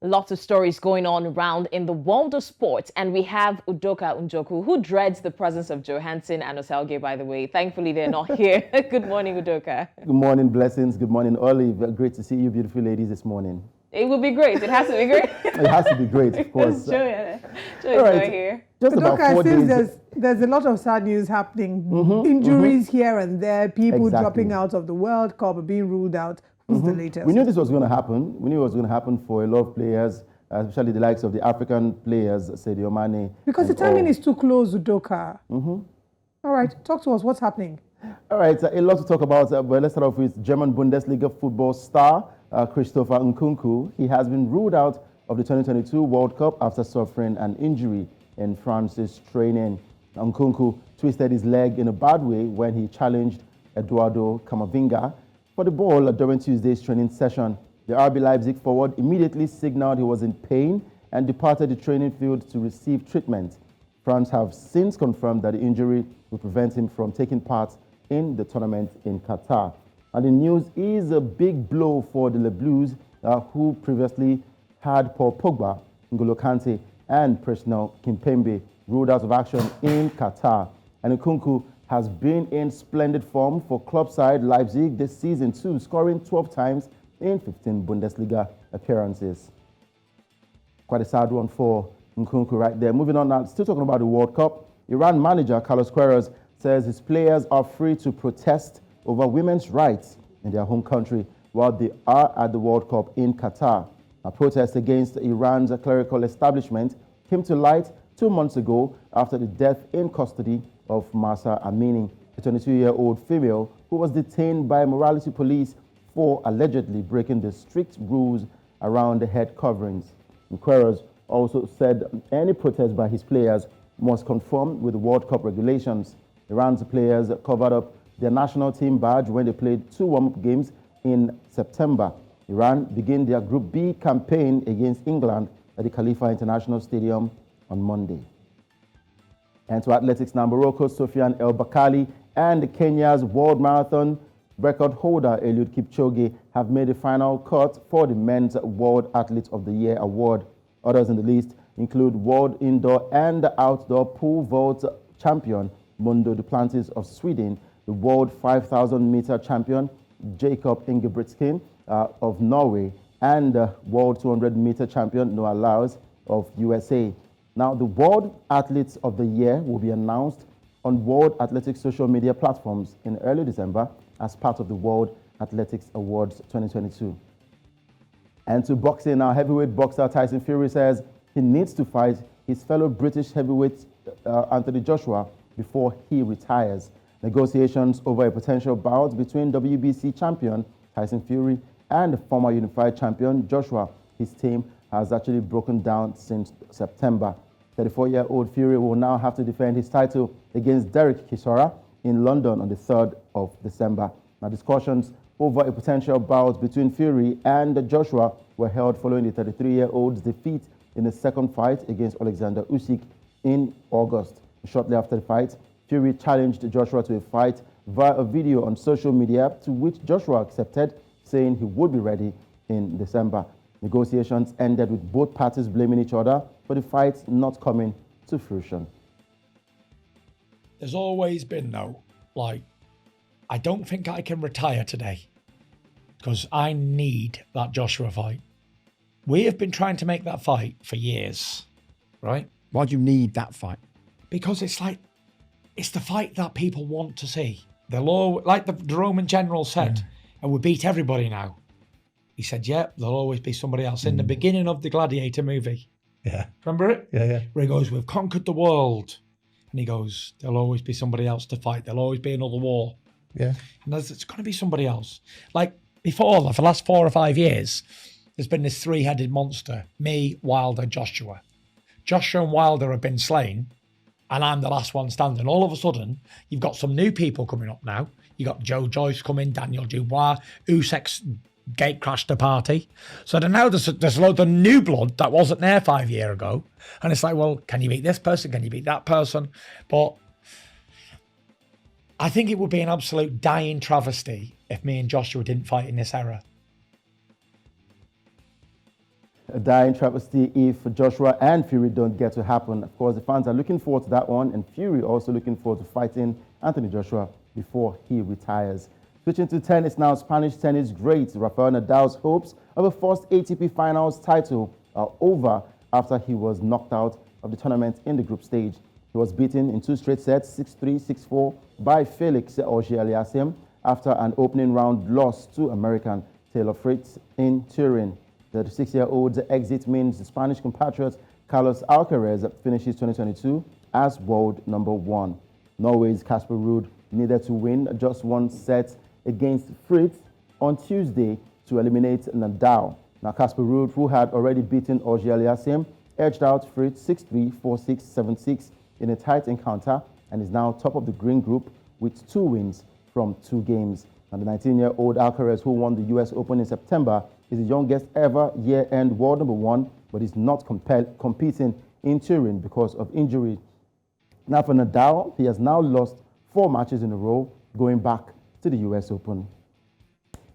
Lots of stories going on around in the world of sports. And we have Udoka Njoku, who dreads the presence of Johansson and Oselge, by the way. Thankfully, they're not here. Good morning, Udoka. Good morning, blessings. Good morning, Olive. Great to see you, beautiful ladies, this morning. It will be great. It has to be great. It has to be great, of course. Joe is not here. Just about Udoka, 4 days. there's a lot of sad news happening. Injuries here and there, people dropping out of the World Cup or being ruled out. Who's the latest? We knew this was going to happen. We knew it was going to happen for a lot of players, especially the likes of the African players, Sadio Mane. Because the timing is too close, Udoka. All right, talk to us. What's happening? All right, a lot to talk about, but let's start off with German Bundesliga football star Christopher Nkunku. He has been ruled out of the 2022 World Cup after suffering an injury in France's training. Nkunku twisted his leg in a bad way when he challenged Eduardo Camavinga for the ball during Tuesday's training session. The RB Leipzig forward immediately signaled he was in pain and departed the training field to receive treatment. France have since confirmed that the injury will prevent him from taking part in the tournament in Qatar. And the news is a big blow for the Le Blues, who previously had Paul Pogba, N'Golo Kante, and Presnel Kimpembe ruled out of action in Qatar. And Nkunku has been in splendid form for club side Leipzig this season too, scoring 12 times in 15 Bundesliga appearances. Quite a sad one for Nkunku right there. Moving on now, still talking about the World Cup. Iran manager Carlos Queiroz says his players are free to protest over women's rights in their home country while they are at the World Cup in Qatar. A protest against Iran's clerical establishment came to light 2 months ago after the death in custody of Mahsa Amini, a 22-year-old female who was detained by morality police for allegedly breaking the strict rules around the head coverings. Queiroz also said any protest by his players must conform with the World Cup regulations. Iran's players covered up their national team badge when they played 2 warm-up games in September. Iran began their Group B campaign against England at the Khalifa International Stadium on Monday. And to athletics now, Morocco's Sofiane El Bakkali and Kenya's world marathon record holder Eliud Kipchoge have made the final cut for the Men's World Athlete of the Year award. Others in the list include world indoor and outdoor pole vault champion Mundo Duplantis of Sweden, the world 5,000-meter champion Jacob Ingebrigtsen of Norway, and world 200-meter champion Noah Lyles of USA. Now, the World Athletes of the Year will be announced on World Athletics social media platforms in early December as part of the World Athletics Awards 2022. And to boxing, our heavyweight boxer Tyson Fury says he needs to fight his fellow British heavyweight Anthony Joshua before he retires. Negotiations over a potential bout between WBC champion Tyson Fury and former unified champion Joshua, his team, has actually broken down since September. 34-year-old Fury will now have to defend his title against Derek Chisora in London on the 3rd of December. Now, discussions over a potential bout between Fury and Joshua were held following the 33-year-old's defeat in the second fight against Alexander Usyk in August. Shortly after the fight, Fury challenged Joshua to a fight via a video on social media, to which Joshua accepted, saying he would be ready in December. Negotiations ended with both parties blaming each other for the fight not coming to fruition. There's always been, though, I don't think I can retire today because I need that Joshua fight. We have been trying to make that fight for years, right? Why do you need that fight? Because it's the fight that people want to see. Like the Roman general said, and we beat everybody now. He said, yeah, there'll always be somebody else. In the beginning of the Gladiator movie. Yeah. Remember it? Yeah. Where he goes, we've conquered the world. And he goes, there'll always be somebody else to fight. There'll always be another war. Yeah. And it's going to be somebody else. Like before, for the last 4 or 5 years, there's been this 3-headed monster. Me, Wilder, Joshua. Joshua and Wilder have been slain. And I'm the last one standing. All of a sudden, you've got some new people coming up now. You got Joe Joyce coming, Daniel Dubois, Usyk's gate crashed the party. So now there's a load of new blood that wasn't there 5 years ago. And it's like, well, can you beat this person? Can you beat that person? But I think it would be an absolute dying travesty if me and Joshua didn't fight in this era. A dying travesty if Joshua and Fury don't get to happen. Of course, the fans are looking forward to that one, and Fury also looking forward to fighting Anthony Joshua before he retires. Switching to tennis now, Spanish tennis great Rafael Nadal's hopes of a first ATP Finals title are over after he was knocked out of the tournament in the group stage. He was beaten in 2 straight sets, 6-3, 6-4, by Felix Auger-Aliassime after an opening round loss to American Taylor Fritz in Turin. The 36-year-old's exit means the Spanish compatriot Carlos Alcaraz finishes 2022 as world #1. Norway's Casper Ruud needed to win just 1 set against Fritz on Tuesday to eliminate Nadal. Now, Casper Ruud, who had already beaten Auger-Aliassime, edged out Fritz 6-3, 4-6, 7-6 in a tight encounter and is now top of the green group with 2 wins from 2 games. And the 19-year-old Alcaraz, who won the US Open in September, is the youngest ever year-end world #1, but is not competing in Turin because of injury. Now for Nadal, he has now lost 4 matches in a row, going back to the US Open.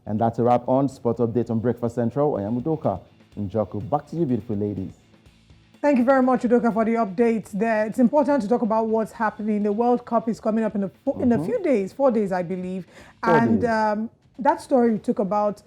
And that's a wrap on Sport Update on Breakfast Central. I am Udoka Njoku. Back to you, beautiful ladies. Thank you very much, Udoka, for the updates there. It's important to talk about what's happening. The World Cup is coming up in a few days, 4 days, I believe. 4 and days. That story you took about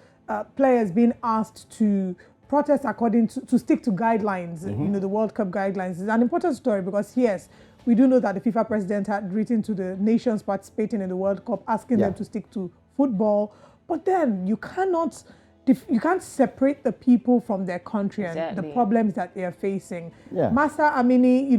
players being asked to protest according to stick to guidelines, the World Cup guidelines. It's an important story because, yes, we do know that the FIFA president had written to the nations participating in the World Cup asking them to stick to football. But then you can't separate the people from their country and the problems that they are facing. Yeah. Master Amini,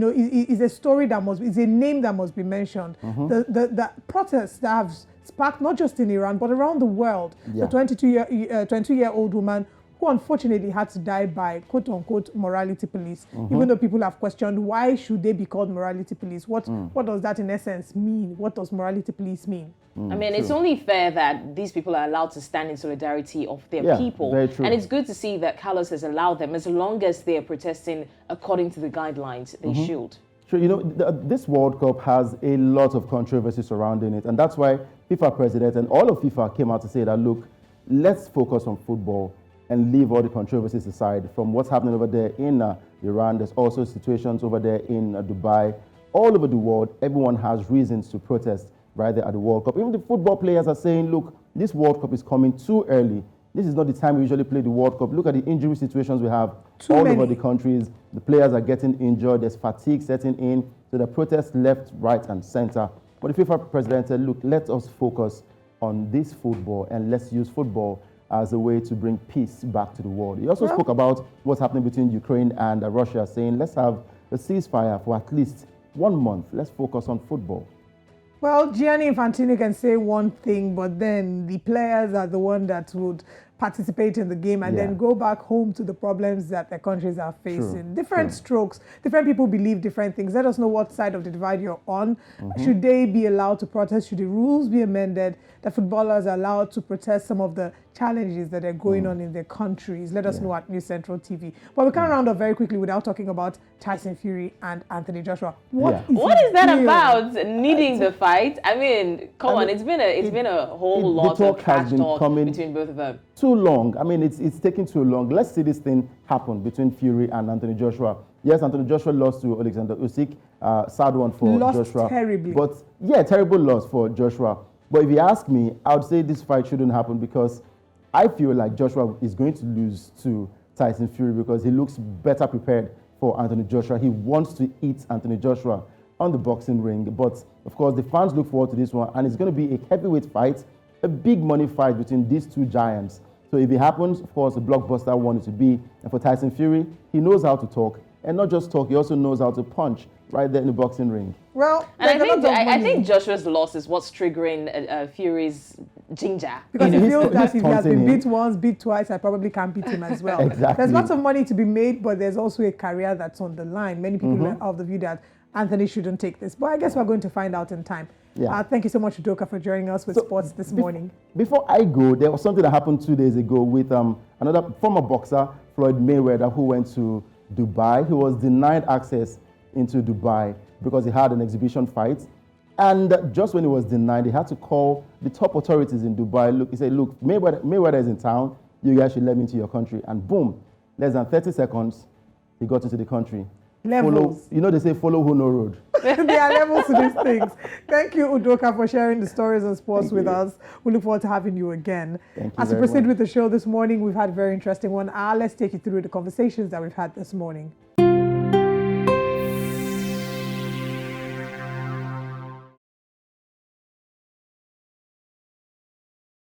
is a story is a name that must be mentioned. The protests that have sparked not just in Iran but around the world. The 22-year-old woman who unfortunately had to die by quote-unquote morality police, even though people have questioned why should they be called morality police? What does that in essence mean? What does morality police mean? I mean, it's only fair that these people are allowed to stand in solidarity of their people. Very true. And it's good to see that Carlos has allowed them, as long as they are protesting according to the guidelines, they should. Sure, this World Cup has a lot of controversy surrounding it, and that's why FIFA president and all of FIFA came out to say that, look, let's focus on football and leave all the controversies aside. From what's happening over there in Iran, there's also situations over there in Dubai. All over the world, everyone has reasons to protest right there at the World Cup. Even the football players are saying, look, this World Cup is coming too early. This is not the time we usually play the World Cup. Look at the injury situations we have all over the countries. The players are getting injured. There's fatigue setting in. So the protests left, right, and center. But the FIFA president said, look, let us focus on this football and let's use football as a way to bring peace back to the world. He also spoke about what's happening between Ukraine and Russia, saying, let's have a ceasefire for at least 1 month. Let's focus on football. Well, Gianni Infantino can say one thing, but then the players are the one that would participate in the game and then go back home to the problems that their countries are facing. Different strokes, different people believe different things. Let us know what side of the divide you're on. Should they be allowed to protest? Should the rules be amended that footballers are allowed to protest some of the challenges that are going on in their countries? Let us know at News Central TV. But we can't round up very quickly without talking about Tyson Fury and Anthony Joshua. What is that about? Needing the fight? I mean, come on, it's been a whole lot of trash talk between both of them. Too long. I mean, it's taking too long. Let's see this thing happen between Fury and Anthony Joshua. Yes, Anthony Joshua lost to Alexander Usyk. Sad one for Joshua. Lost terribly. But yeah, terrible loss for Joshua. But if you ask me, I would say this fight shouldn't happen because I feel like Joshua is going to lose to Tyson Fury because he looks better prepared for Anthony Joshua. He wants to eat Anthony Joshua on the boxing ring. But of course, the fans look forward to this one, and it's going to be a heavyweight fight, a big money fight between these two giants. So if it happens, of course, the blockbuster I want it to be. And for Tyson Fury, he knows how to talk. And not just talk, he also knows how to punch right there in the boxing ring. Well, and I think Joshua's loss is what's triggering Fury's ginger. Because he feels that if he has been beat once, beat twice, I probably can't beat him as well. Exactly. There's lots of money to be made, but there's also a career that's on the line. Many people are of the view that Anthony shouldn't take this. But I guess we're going to find out in time. Yeah. Thank you so much, Udoka, for joining us with sports this morning. Before I go, there was something that happened 2 days ago with another former boxer, Floyd Mayweather, who went to Dubai. He was denied access into Dubai because he had an exhibition fight. And just when he was denied, he had to call the top authorities in Dubai. Look, he said, look, Mayweather is in town. You guys should let me into your country. And boom, less than 30 seconds, he got into the country. Levels. Follow, they say follow who no road. There are levels to these things. Thank you, Udoka, for sharing the stories and sports with us. We look forward to having you again. Thank you As we very proceed much. with the show this morning, we've had a very interesting one. Let's take you through the conversations that we've had this morning.